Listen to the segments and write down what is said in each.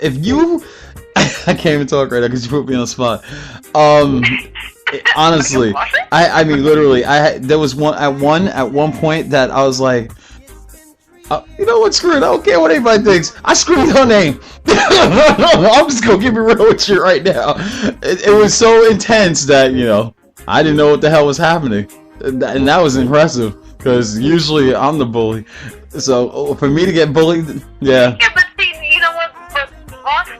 if you, I can't even talk right now because you put me on the spot. Honestly, I mean, literally, there was at one point that I was like, you know what, screw it, I don't care what anybody thinks. I screwed your name. I'm just gonna keep it real with you right now. It was so intense that, you know, I didn't know what the hell was happening. And that was impressive, because usually I'm the bully. So, for me to get bullied, yeah. Yeah, but see, you know what, but lust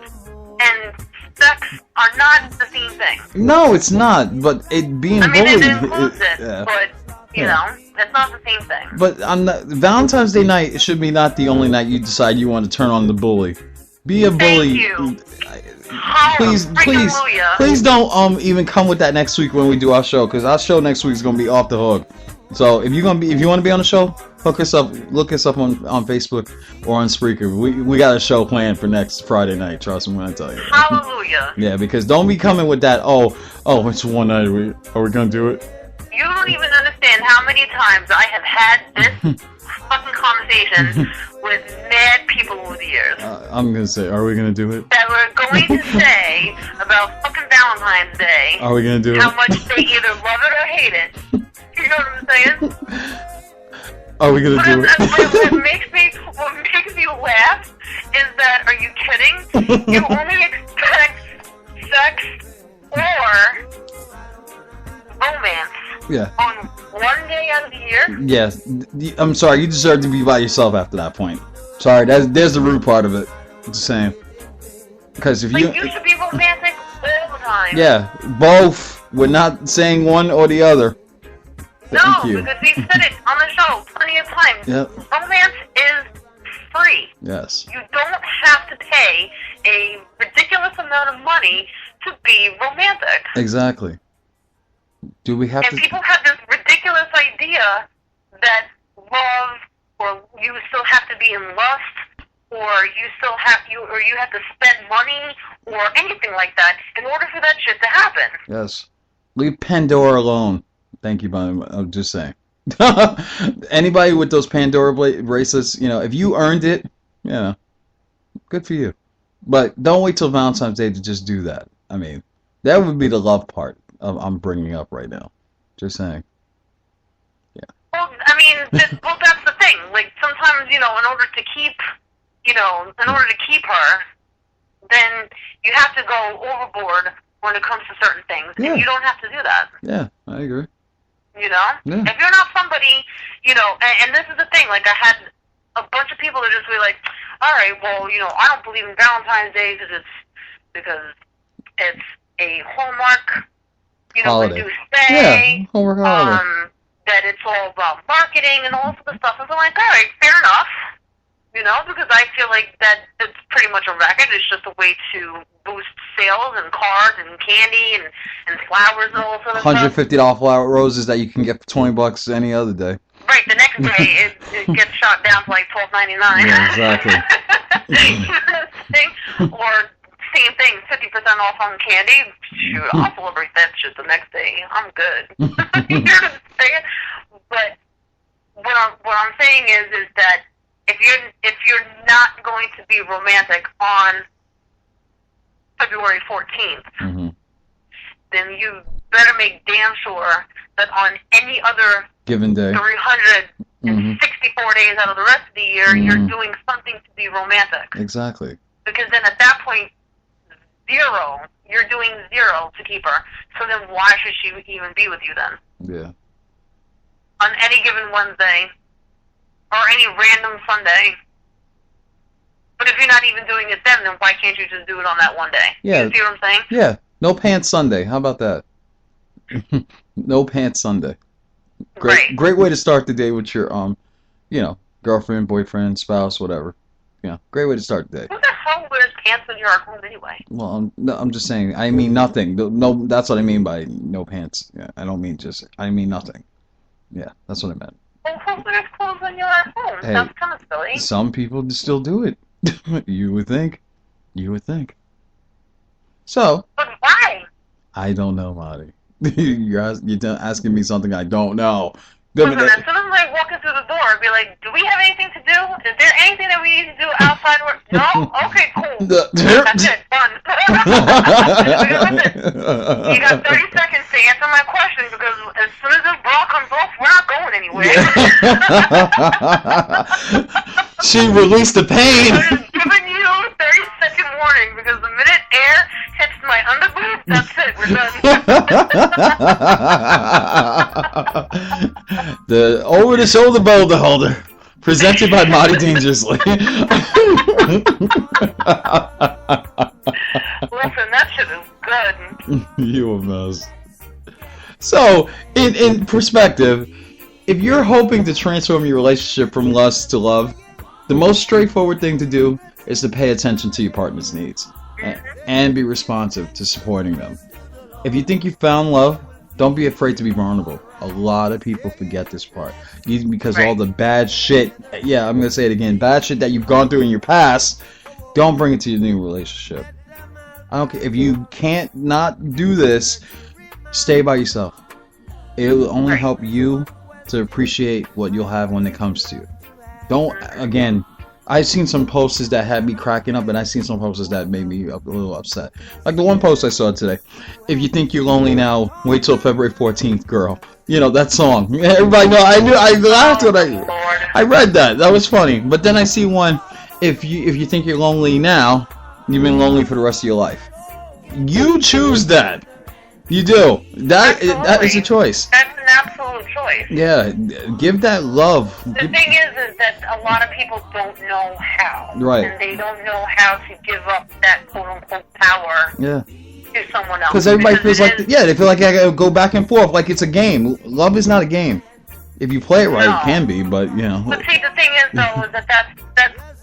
and sex are not the same thing. No, it's not, but it being bullied... it includes it, yeah. but, you know, it's not the same thing. But on Valentine's Day night, it should be not the only night you decide you want to turn on the bully. Be a bully. Thank you. Please don't even come with that next week when we do our show, because our show next week is gonna be off the hook. So if you want to be on the show, look us up on Facebook or on Spreaker. We got a show planned for next Friday night. Trust me when I tell you. Hallelujah. Yeah, because don't be coming with that. Oh, it's one night. Are we gonna do it? You don't even understand how many times I have had this fucking conversation with mad people over the years. I'm gonna say, are we gonna do it? That we're going to say about fucking Valentine's Day. Are we gonna do it? How much they either love it or hate it. You know what I'm saying? Are we gonna do it? What makes me laugh is that, are you kidding? You only expect sex or romance on one day out of the year? Yes. I'm sorry, you deserve to be by yourself after that point. Sorry, there's the rude part of it. Just saying. Because if you should be romantic all the time. Yeah, both. We're not saying one or the other. Thank you. Because we've said it on the show plenty of times. Yep. Romance is free. Yes. You don't have to pay a ridiculous amount of money to be romantic. Exactly. Do we have to... And people have this ridiculous idea that love, or you still have to be in lust, or you have to spend money, or anything like that, in order for that shit to happen. Yes. Leave Pandora alone. Thank you, Bob. I'm just saying. Anybody with those Pandora bracelets, you know, if you earned it, you know, good for you. But don't wait till Valentine's Day to just do that. I mean, that would be the love part I'm bringing up right now. Just saying. Yeah. Well, I mean, that's the thing. Like, sometimes, you know, in order to keep her, then you have to go overboard when it comes to certain things. Yeah. And you don't have to do that. Yeah, I agree. You know? Yeah. If you're not somebody, you know, and this is the thing, like, I had a bunch of people that just be like, all right, well, you know, I don't believe in Valentine's Day because it's a Hallmark, you know, holiday. Reduced day. Yeah, Hallmark holiday. That it's all about marketing and all sorts of stuff. And so I'm like, all right, fair enough. You know, because I feel like it's pretty much a racket. It's just a way to boost sales and cards and candy and flowers and all sorts of stuff. $150 flower roses that you can get for $20 any other day. Right, the next day it gets shot down for like $12.99. Yeah, exactly. You know what I'm saying? Or same thing, 50% off on candy. Shoot, I'll celebrate that shit the next day. I'm good. You know what I'm saying? But what I'm saying is that if you're not going to be romantic on February 14th, then you better make damn sure that on any other given day, 364 days out of the rest of the year, you're doing something to be romantic. Exactly. Because then at that point, you're doing zero to keep her. So then why should she even be with you then? Yeah. On any given Wednesday, or any random Sunday. But if you're not even doing it then why can't you just do it on that one day? Yeah. You see what I'm saying? Yeah. No pants Sunday. How about that? No pants Sunday. Great way to start the day with your you know, girlfriend, boyfriend, spouse, whatever. Yeah, great way to start the day. Who the hell wears pants when you're at home anyway? Well, I'm just saying. I mean nothing. No, that's what I mean by no pants. Yeah, I don't mean just. I mean nothing. Yeah, that's what I meant. Well, who wears clothes when you're at home? Hey, that's kind of silly. Some people still do it. You would think. You would think. So. But why? I don't know, Marty. You're asking me something I don't know. Listen, as soon as I walk into the door, I'd be like, do we have anything to do? Is there anything that we need to do outside work? No? Okay, cool. That's it. Done. Listen, you got 30 seconds to answer my question because as soon as this bra comes off, we're not going anywhere. She released the pain. I'm just giving you a 30-second warning because the minute air hits my underboob, that's it. We're done. The over-the-shoulder boulder holder, presented by Marty Dangerously. Listen, that shit is good. You a mess. So, in perspective, if you're hoping to transform your relationship from lust to love, the most straightforward thing to do is to pay attention to your partner's needs and be responsive to supporting them. If you think you found love, don't be afraid to be vulnerable. A lot of people forget this part. Because all the bad shit, yeah, I'm going to say it again, bad shit that you've gone through in your past, don't bring it to your new relationship. I don't care. If you can't not do this, stay by yourself. It will only help you to appreciate what you'll have when it comes to you. Don't, again, I've seen some posters that had me cracking up, and I've seen some posters that made me a little upset. Like the one post I saw today. If you think you're lonely now, wait till February 14th, girl. You know, that song. Everybody know, I laughed when I read that. That was funny. But then I see one, if you think you're lonely now, you've been lonely for the rest of your life. You choose that. You do. That is a choice. That's an absolute choice. Yeah, give that love. The thing is that a lot of people don't know how. Right. And they don't know how to give up that quote-unquote power to someone else. Because everybody feels like, they feel like I gotta go back and forth like it's a game. Love is not a game. If you play it right, it can be, but, you know. But see, the thing is, though, is that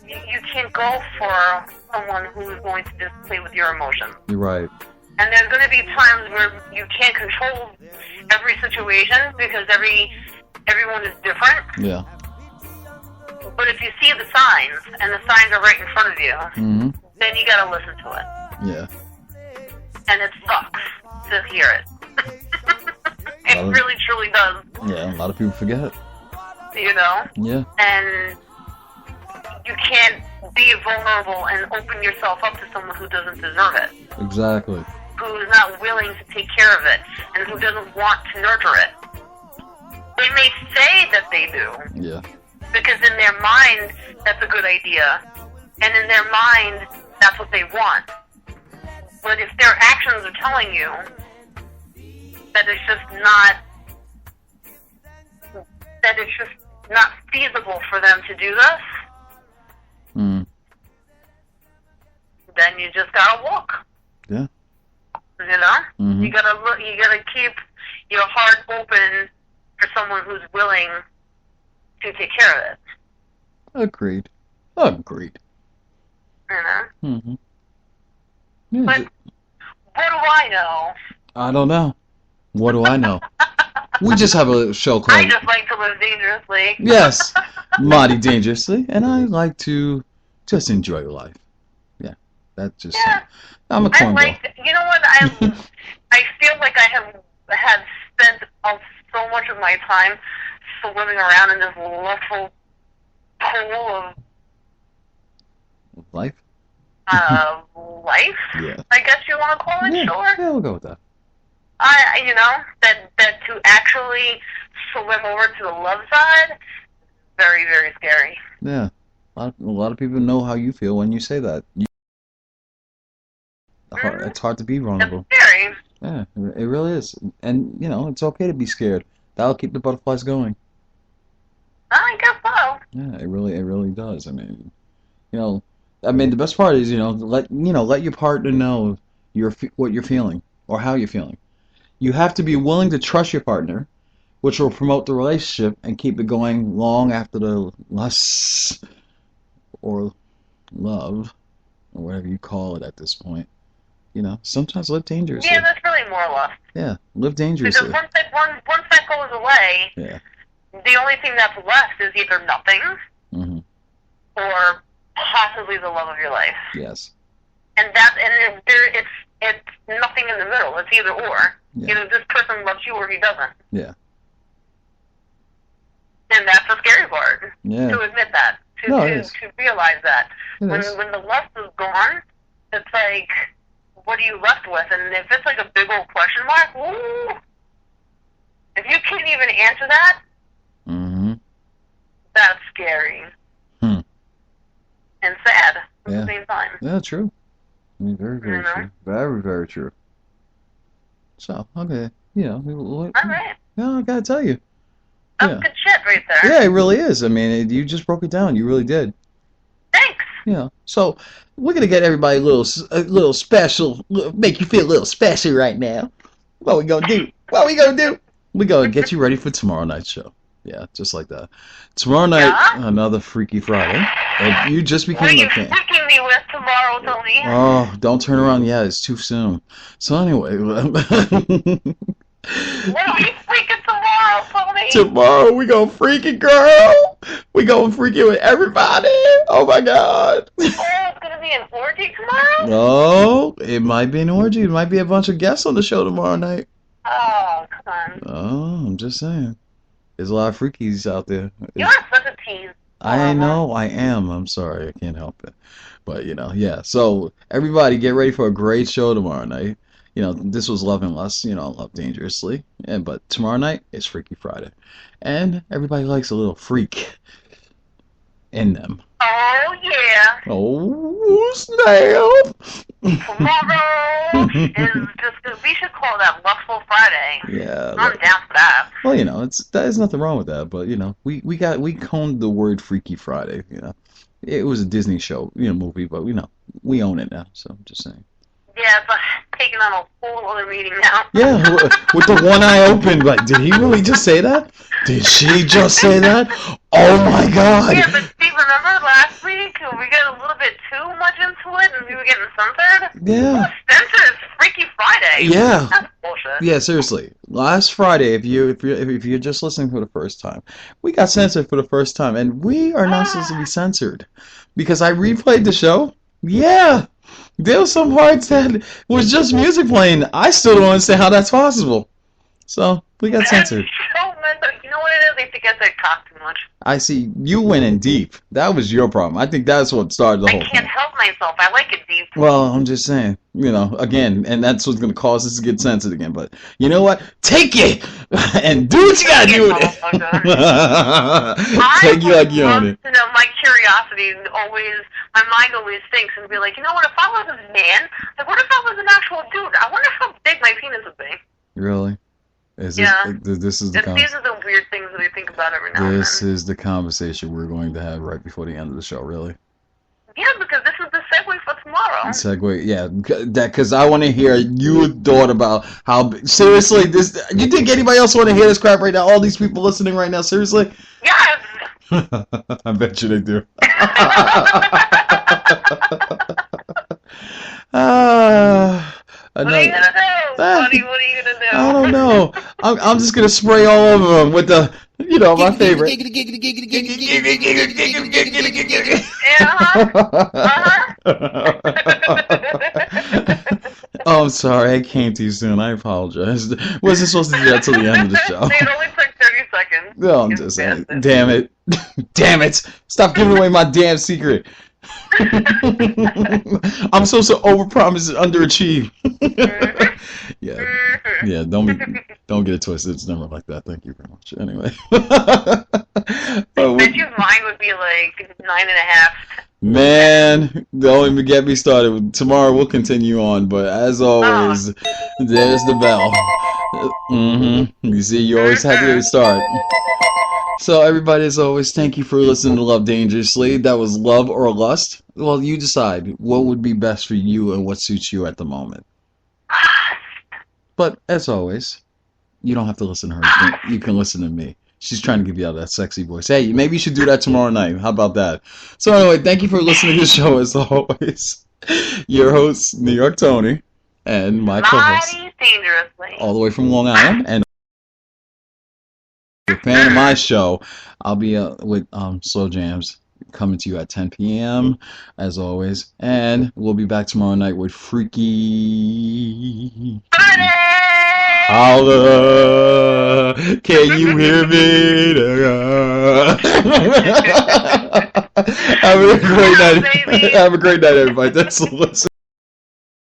you can't go for someone who is going to just play with your emotions. You're right. And there's going to be times where you can't control every situation because everyone is different. Yeah. But if you see the signs, and the signs are right in front of you, then you got to listen to it. Yeah. And it sucks to hear it. It really, truly does. Yeah, a lot of people forget. You know? Yeah. And you can't be vulnerable and open yourself up to someone who doesn't deserve it. Exactly. Who is not willing to take care of it, and who doesn't want to nurture it. They may say that they do. Yeah. Because in their mind, that's a good idea. And in their mind, that's what they want. But if their actions are telling you that it's just not feasible for them to do this, then you just gotta walk. Yeah. You know, you gotta keep your heart open for someone who's willing to take care of it. Agreed. You know. Yeah, but what do I know? I don't know. What do I know? We just have a show called... I just like to live dangerously. Yes, Marty Dangerously, and I like to just enjoy life. Yeah, that's just... Yeah. I'm a cornball. You know what? I feel like I have spent so much of my time swimming around in this lustful pool of life. Life. Yeah. I guess you want to call it. Yeah. Sure. Yeah, we'll go with that. You know that to actually swim over to the love side, very, very scary. Yeah, a lot of people know how you feel when you say that. It's hard to be vulnerable. It's scary. Yeah, it really is. And, you know, it's okay to be scared. That'll keep the butterflies going. I guess so. Yeah, it really does. I mean, the best part is, let your partner know what you're feeling or how you're feeling. You have to be willing to trust your partner, which will promote the relationship and keep it going long after the lust or love or whatever you call it at this point. Sometimes live dangerously. Yeah, that's really more lust. Yeah, live dangerously. Because once that goes away, the only thing that's left is either nothing or possibly the love of your life. Yes. And it's nothing in the middle. It's either or. Yeah. Either this person loves you or he doesn't. Yeah. And that's the scary part. Yeah. To admit that. To realize that. When the lust is gone, it's like, what are you left with? And if it's like a big old question mark, ooh, if you can't even answer that, that's scary. And sad at the same time. Yeah, true. I mean, very, very true. Very, very true. So, okay, all right. No, I gotta tell you. That's good shit right there. Yeah, it really is. I mean, you just broke it down. You really did. Thanks. Yeah. So we're gonna get everybody a little special, make you feel a little special right now. What we gonna do? We're gonna get you ready for tomorrow night's show. Yeah, just like that. Tomorrow night, another Freaky Friday. And you just became a fan. What are you freaking me with tomorrow, Tony? Oh, don't turn around yet. It's too soon. So anyway. What are we freaking tomorrow, Tony? Tomorrow we gonna freak it, girl. We gonna freak it with everybody. Oh my God. Oh, it's gonna be an orgy tomorrow? Oh, it might be an orgy. It might be a bunch of guests on the show tomorrow night. Oh, come on. Oh, I'm just saying. There's a lot of freakies out there. You're such a tease. I know, I am. I'm sorry, I can't help it. But, yeah. So, everybody get ready for a great show tomorrow night. This was Love and Lust, Love Dangerously. But tomorrow night is Freaky Friday. And everybody likes a little freak in them. Oh, yeah. Oh, snap. Tomorrow is just, we should call that Lustful Friday. Yeah. I'm down for that. Well, there's nothing wrong with that, but, we coined the word Freaky Friday, It was a Disney show, movie, but, we own it now, so I'm just saying. Yeah, it's taking on a whole other meaning now. Yeah, with the one eye open, like, did he really just say that? Did she just say that? Oh my God! Yeah, but see, remember last week we got a little bit too much into it and we were getting censored? Yeah. Censored is Freaky Friday. Yeah. That's bullshit. Yeah, seriously. Last Friday, if you're just listening for the first time, we got censored for the first time, and we are not supposed to be censored because I replayed the show. Yeah. There were some parts that was just music playing. I still don't understand how that's possible. So, we got censored. You know what it is? They think I said cock too much. I see. You went in deep. That was your problem. I think that's what started the whole thing. I can't help myself. I like it deep. Well, I'm just saying, again, and that's what's going to cause us to get censored again. But you know what? Take it and do what you got to do with it. Take it like you own it. My curiosity my mind always thinks and be like, what, if I was a man, what if I was an actual dude? I wonder how big my penis would be. Really? These These are the weird things that I think about every now and then. This is the conversation we're going to have right before the end of the show, really. Yeah, because this is the segue for tomorrow. Segue, yeah. Because I want to hear your thought about how... Seriously, you think anybody else want to hear this crap right now? All these people listening right now, seriously? Yes! I bet you they do. What are you gonna do? What are you gonna do? I don't know. I'm just gonna spray all over them with the, my favorite. Oh, I'm sorry. I came too soon. I apologize. Wasn't supposed to do that till the end of the show. It only took 30 seconds. No, I'm just saying. Damn it. Damn it. Stop giving away my damn secret. I'm supposed to overpromise and underachieve. Yeah. Don't get it twisted. It's never like that. Thank you very much. Anyway. I bet your mind would be like 9.5. Man, don't even get me started. Tomorrow we'll continue on, but as always, there's the bell. You see, you always have to start. So everybody, as always, thank you for listening to Love Dangerously. That was Love or Lust. Well, you decide what would be best for you and what suits you at the moment. But as always, you don't have to listen to her. You can listen to me. She's trying to give you out that sexy voice. Hey, maybe you should do that tomorrow night. How about that? So anyway, thank you for listening to the show as always. Your host, New York Tony, and my co-host, all the way from Long Island. And if you're a fan of my show, I'll be with Slow Jams coming to you at 10 p.m. as always. And we'll be back tomorrow night with Freaky Friday! Holla, can you hear me? Have a great night. Have a great night, everybody. Thanks for listening.